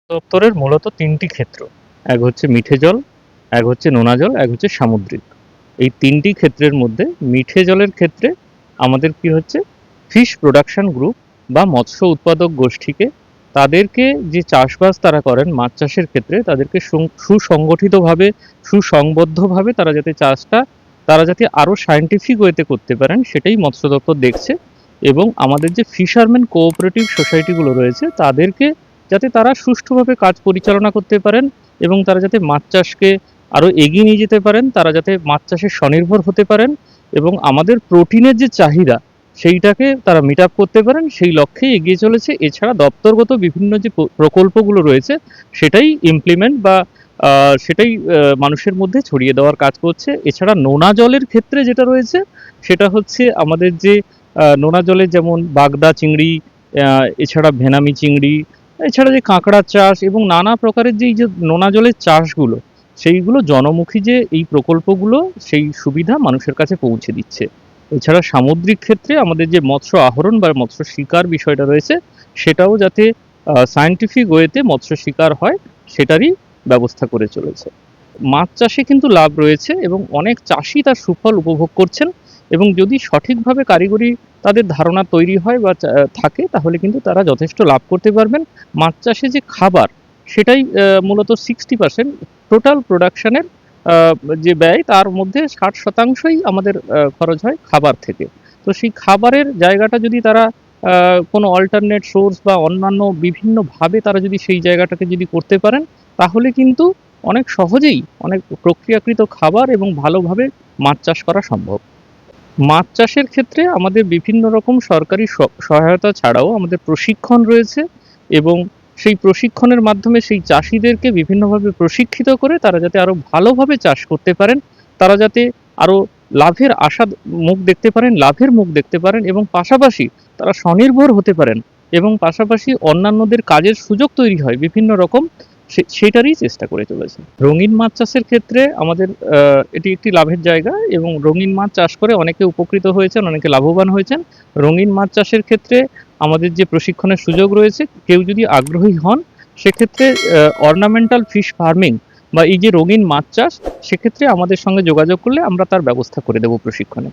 দপ্তরের মূলত ৩ টি ক্ষেত্র। এক হচ্ছে মিঠে জল, এক হচ্ছে নোনা জল, এক হচ্ছে সামুদ্রিক। এই ৩ টি ক্ষেত্রের মধ্যে মিঠে জলের ক্ষেত্রে আমাদের কি হচ্ছে ফিশ প্রোডাকশন গ্রুপ বা মৎস্য উৎপাদক গোষ্ঠীকে তাদেরকে যে চাষবাস তারা করেন মাছ চাষের ক্ষেত্রে তাদেরকে সুসংগঠিতভাবে, সুসংবদ্ধভাবে তারা যাতে আরো সায়েন্টিফিক ওয়েতে করতে পারেন সেটাই মৎস্য দপ্তর দেখছে এবং আমাদের যে ফিশারম্যান কোঅপারেটিভ সোসাইটিগুলো রয়েছে তাদেরকে যাতে তারা সুষ্ঠুভাবে কাজ পরিচালনা করতে পারেন এবং তারা যাতে মাছ চাষকে আরও এগিয়ে নিয়ে যেতে পারেন, তারা যাতে মাছ চাষে স্বনির্ভর হতে পারেন এবং আমাদের প্রোটিনের যে চাহিদা সেইটাকে তারা মিট আপ করতে পারেন সেই লক্ষ্যেই এগিয়ে চলেছে। এছাড়া দপ্তরগত বিভিন্ন যে প্রকল্পগুলো রয়েছে সেটাই ইমপ্লিমেন্ট বা সেটাই মানুষের মধ্যে ছড়িয়ে দেওয়ার কাজ করছে। এছাড়া নোনা জলের ক্ষেত্রে যেটা রয়েছে সেটা হচ্ছে আমাদের যে নোনা জলে যেমন বাগদা চিংড়ি, এছাড়া ভেনামি চিংড়ি, এছাড়া যে কাঁকড়া চাষ এবং নানা প্রকারের যে এই যে নোনা জলের চাষগুলো সেইগুলো জনমুখী যে এই প্রকল্পগুলো সেই সুবিধা মানুষের কাছে পৌঁছে দিচ্ছে। এছাড়া সামুদ্রিক ক্ষেত্রে আমাদের যে মৎস্য আহরণ বা মৎস্য শিকার বিষয়টা রয়েছে সেটাও যাতে সায়েন্টিফিক ওয়েতে মৎস্য শিকার হয় সেটারই ব্যবস্থা করে চলেছে। মাছ চাষে কিন্তু লাভ রয়েছে এবং অনেক চাষি তার সুফল উপভোগ করছেন এবং যদি সঠিকভাবে কারিগরি তাদের ধারণা তৈরি হয় বা থাকে তাহলে কিন্তু তারা যথেষ্ট লাভ করতে পারবেন। মাছ চাষে যে খাবার সেটাই মূলত 60% টোটাল প্রোডাকশনের যে ব্যয় তার মধ্যে 60%ই আমাদের খরচ হয় খাবার থেকে। তো সেই খাবারের জায়গাটা যদি তারা কোনো অল্টারনেট সোর্স বা অন্যান্য বিভিন্নভাবে তারা যদি সেই জায়গাটাকে যদি করতে পারেন তাহলে কিন্তু অনেক সহজেই অনেক প্রক্রিয়াকৃত খাবার এবং ভালোভাবে মাছ চাষ করা সম্ভব। মাছ চাষের ক্ষেত্রে আমাদের বিভিন্ন রকম সরকারি সহায়তা ছাড়াও আমাদের প্রশিক্ষণ রয়েছে এবং সেই প্রশিক্ষণের মাধ্যমে সেই চাষিদেরকে বিভিন্নভাবে প্রশিক্ষিত করে তারা যাতে আরো ভালোভাবে চাষ করতে পারেন, তারা যাতে আরো লাভের মুখ দেখতে পারেন, লাভের মুখ দেখতে পারেন এবং পাশাপাশি তারা স্বনির্ভর হতে পারেন এবং পাশাপাশি অন্যান্যদের কাজের সুযোগ তৈরি হয় বিভিন্ন রকম সেটারই চেষ্টা করে চলেছে। রঙিন মাছ চাষের ক্ষেত্রে আমাদের এটি একটি লাভের জায়গা এবং রঙিন মাছ চাষ করে অনেকে উপকৃত হয়েছেন, অনেকে লাভবান হয়েছেন। রঙিন মাছ চাষের ক্ষেত্রে আমাদের যে প্রশিক্ষণের সুযোগ রয়েছে কেউ যদি আগ্রহী হন সেক্ষেত্রে অর্নামেন্টাল ফিশ ফার্মিং বা এই যে রঙিন মাছ চাষ সেক্ষেত্রে আমাদের সঙ্গে যোগাযোগ করলে আমরা তার ব্যবস্থা করে দেব প্রশিক্ষণে।